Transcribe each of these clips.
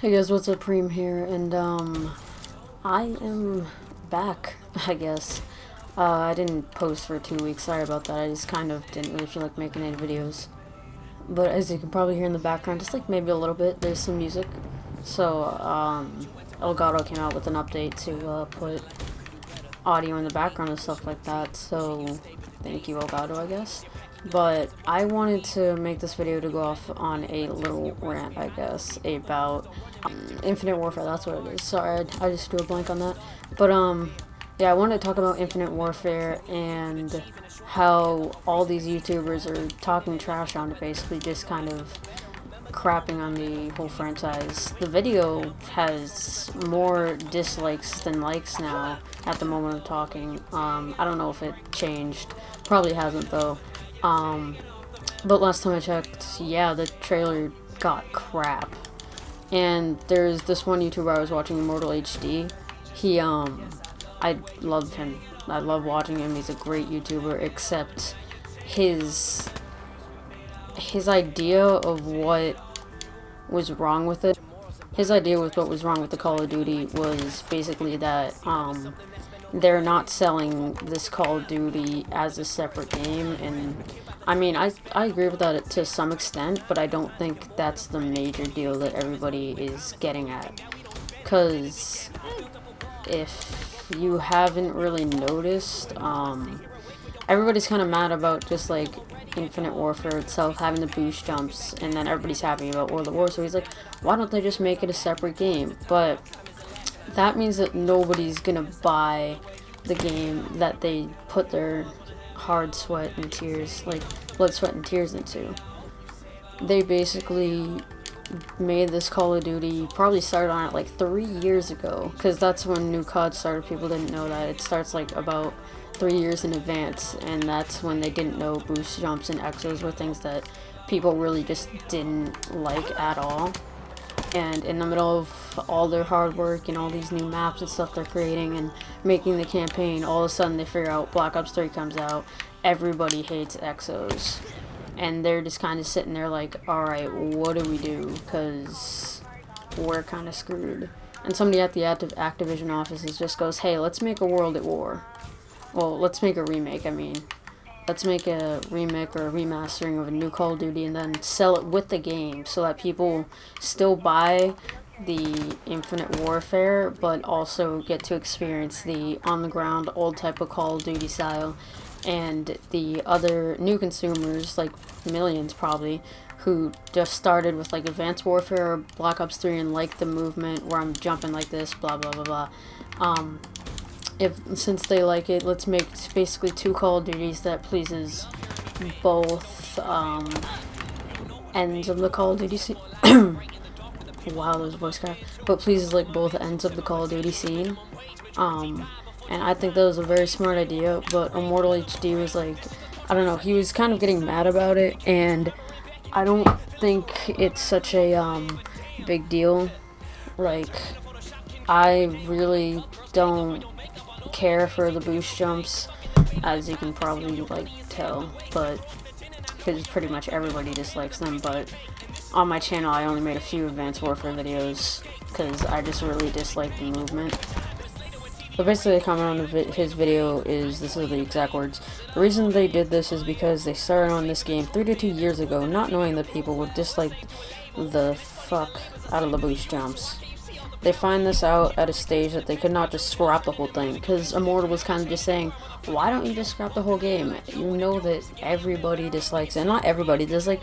Hey guys, what's up? Preem here, and I am back, I guess. I didn't post for 2 weeks, sorry about that. I just kind of didn't really feel like making any videos. But as you can probably hear in the background, just like maybe a little bit, there's some music. So, Elgato came out with an update to put audio in the background and stuff like that, so thank you, Elgato, I guess. But I wanted to make this video to go off on a little rant, I guess, about Infinite Warfare. That's what it is. Sorry, I just drew a blank on that. But yeah, I wanted to talk about Infinite Warfare and how all these YouTubers are talking trash on it, basically just kind of crapping on the whole franchise. The video has more dislikes than likes now at the moment of talking. I don't know if it changed. Probably hasn't though. But last time I checked, yeah, the trailer got crap. And there's this one YouTuber I was watching, Immortal HD. I love him. I love watching him. He's a great YouTuber, except his idea of what was wrong with it. His idea with what was wrong with the Call of Duty was basically that they're not selling this Call of Duty as a separate game, and I mean, I agree with that to some extent, but I don't think that's the major deal that everybody is getting at. Because if you haven't really noticed, everybody's kind of mad about just like Infinite Warfare itself having the boost jumps, and then everybody's happy about World at War, so he's like, why don't they just make it a separate game? But that means that nobody's gonna buy the game that they put their hard sweat and tears, like blood, sweat, and tears into. They basically made this Call of Duty, probably started on it like 3 years ago, because that's when new COD started. People didn't know that. It starts like about 3 years in advance, and that's when they didn't know boost jumps and exos were things that people really just didn't like at all. And in the middle of all their hard work and all these new maps and stuff they're creating and making the campaign, all of a sudden they figure out Black Ops 3 comes out, everybody hates exos. And they're just kind of sitting there like, alright, what do we do? Because we're kind of screwed. And somebody at the Activision offices just goes, hey, let's make a World at War. Well, let's make a remake, I mean. Let's make a remake or a remastering of a new Call of Duty and then sell it with the game so that people still buy the Infinite Warfare but also get to experience the on-the-ground old type of Call of Duty style, and the other new consumers, like millions probably, who just started with like Advanced Warfare or Black Ops 3 and like the movement where I'm jumping like this, blah blah blah blah. Since they like it, let's make basically two Call of Duties that pleases both ends of the Call of Duty scene. Wow, there's a voice crack. But pleases like both ends of the Call of Duty scene. And I think that was a very smart idea, but Immortal HD was like, I don't know, he was kind of getting mad about it, and I don't think it's such a big deal. Like, I really don't care for the boost jumps, as you can probably like tell, but because pretty much everybody dislikes them. But on my channel I only made a few Advanced Warfare videos because I just really dislike the movement. But basically the comment on his video is, this is the exact words: the reason they did this is because they started on this game 3 to 2 years ago, not knowing that people would dislike the fuck out of the boost jumps. They find this out at a stage that they could not just scrap the whole thing, because Immortal was kind of just saying, why don't you just scrap the whole game? You know that everybody dislikes it. And not everybody, there's like,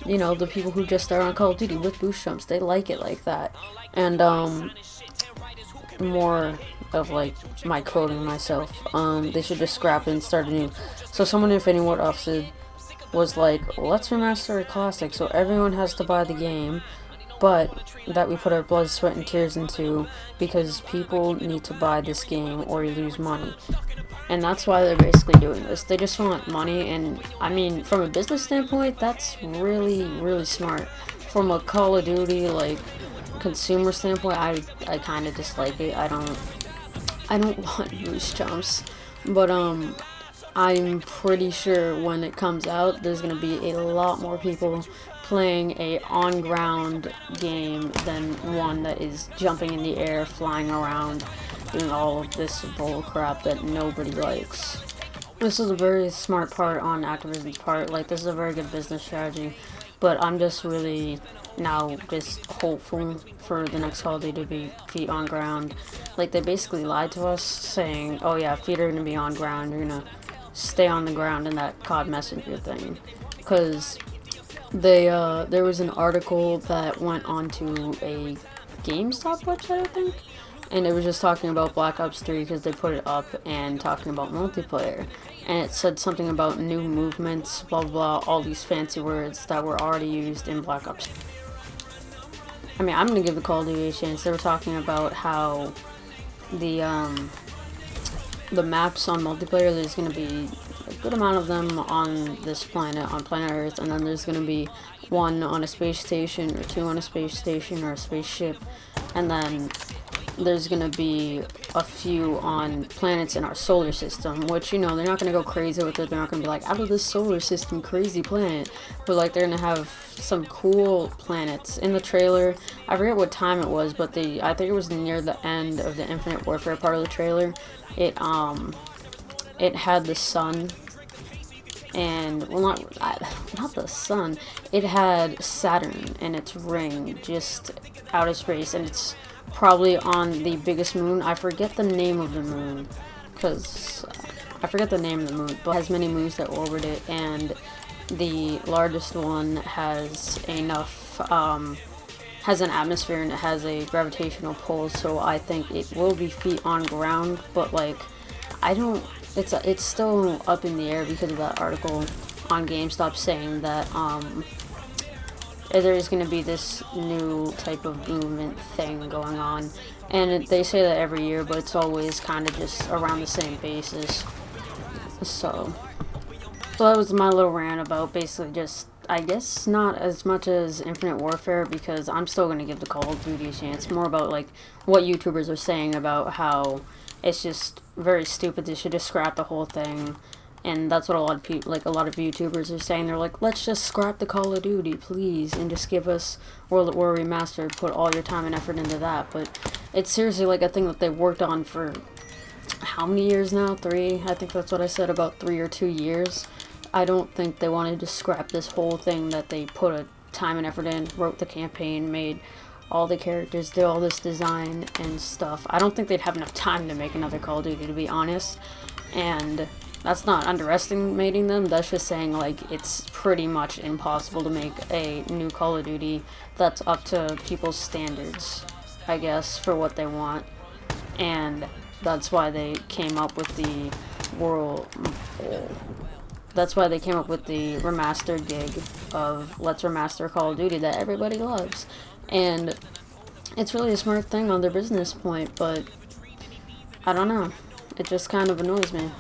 you know, the people who just start on Call of Duty with boost jumps, they like it like that. And more of like my quoting myself, they should just scrap it and start anew. So someone in Infinity Ward Officer was like, let's remaster a classic so everyone has to buy the game, but that we put our blood, sweat, and tears into, because people need to buy this game or you lose money. And that's why they're basically doing this. They just want money, and I mean, from a business standpoint, that's really, really smart. From a Call of Duty, like, consumer standpoint, I kind of dislike it. I don't want boost jumps, but I'm pretty sure when it comes out, there's gonna be a lot more people playing a on-ground game than one that is jumping in the air, flying around, doing all of this bull crap that nobody likes. This is a very smart part on Activision's part. Like, this is a very good business strategy, but I'm just really now just hopeful for the next Call of Duty to be feet on ground. Like, they basically lied to us, saying, oh yeah, feet are gonna be on ground, you're gonna stay on the ground in that COD Messenger thing. Because there was an article that went onto a GameStop website, I think, and it was just talking about Black Ops 3 because they put it up and talking about multiplayer. And it said something about new movements, blah blah blah, all these fancy words that were already used in Black Ops. I mean, I'm gonna give the Call of Duty a chance. They were talking about how the maps on multiplayer, there's gonna be a good amount of them on this planet, on planet Earth, and then there's gonna be one on a space station, or two on a space station, or a spaceship, and then there's gonna be a few on planets in our solar system, which, you know, they're not gonna go crazy with it. They're not gonna be like, out of this solar system, crazy planet, but like they're gonna have some cool planets. In the trailer, I forget what time it was, but I think it was near the end of the Infinite Warfare part of the trailer. It had the sun, and well, not the sun. It had Saturn and its ring, just outer space, and it's probably on the biggest moon. I forget the name of the moon, because I forget the name of the moon, but it has many moons that orbit it, and the largest one has enough, has an atmosphere, and it has a gravitational pull, so I think it will be feet on ground, but like, it's still up in the air because of that article on GameStop saying that, there is going to be this new type of movement thing going on, and they say that every year, but it's always kind of just around the same basis. So that was my little rant about basically just, I guess, not as much as Infinite Warfare, because I'm still going to give the Call of Duty a chance. More about like what YouTubers are saying about how it's just very stupid. They should just scrap the whole thing. And that's what a lot of people, like a lot of YouTubers are saying. They're like, let's just scrap the Call of Duty, please, and just give us World at War Remastered. Put all your time and effort into that. But it's seriously like a thing that they worked on for how many years now? 3? I think that's what I said, about 3 or 2 years. I don't think they wanted to scrap this whole thing that they put a time and effort in, wrote the campaign, made all the characters, did all this design and stuff. I don't think they'd have enough time to make another Call of Duty, to be honest. And that's not underestimating them, that's just saying, like, it's pretty much impossible to make a new Call of Duty that's up to people's standards, I guess, for what they want. And that's why they came up with the remastered gig of let's remaster Call of Duty that everybody loves. And it's really a smart thing on their business point, but I don't know. It just kind of annoys me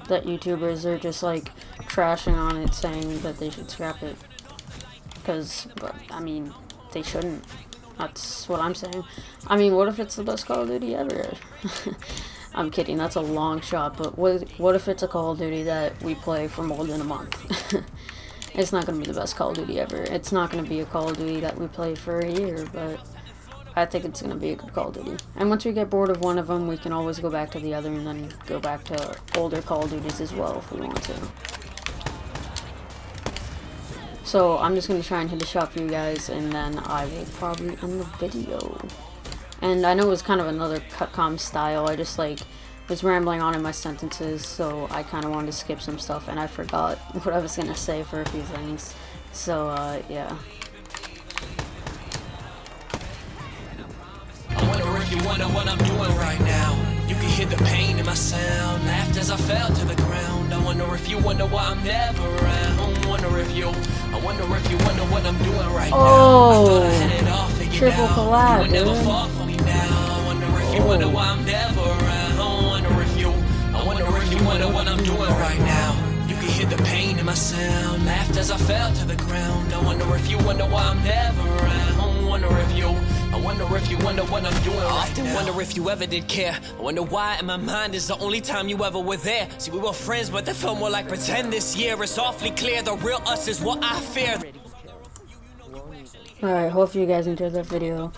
that YouTubers are just like trashing on it, saying that they should scrap it. But I mean, they shouldn't. That's what I'm saying. I mean, what if it's the best Call of Duty ever? I'm kidding, that's a long shot, but what if it's a Call of Duty that we play for more than a month? It's not going to be the best Call of Duty ever. It's not going to be a Call of Duty that we play for a year, but I think it's going to be a good Call of Duty. And once we get bored of one of them, we can always go back to the other and then go back to older Call of Duties as well if we want to. So I'm just going to try and hit a shot for you guys, and then I will probably end the video. And I know it was kind of another cutcom style, I just like was rambling on in my sentences, so I kind of wanted to skip some stuff, and I forgot what I was going to say for a few things. So, yeah. I wonder if you wonder what I'm doing right now. You can hear the pain in my sound. Laughed as I fell to the ground. I wonder if you wonder why I'm never around. I wonder if you wonder what I'm doing right now. I thought I had it all figured triple out. collab, You would never fall for me now. I wonder if you wonder why I'm never around. I wonder if you wonder what I'm doing right now. You can hear the pain in my sound. Laughed as I fell to the ground. I wonder if you wonder why I'm never around. I wonder if you I wonder if you wonder what I'm doing right now. I often wonder if you ever did care. I wonder why in my mind is the only time you ever were there. See, we were friends, but that felt more like pretend this year. It's awfully clear the real us is what I fear. Alright, hopefully you guys enjoyed that video.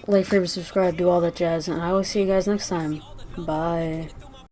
Like, favorite, subscribe, do all that jazz, and I will see you guys next time. Bye.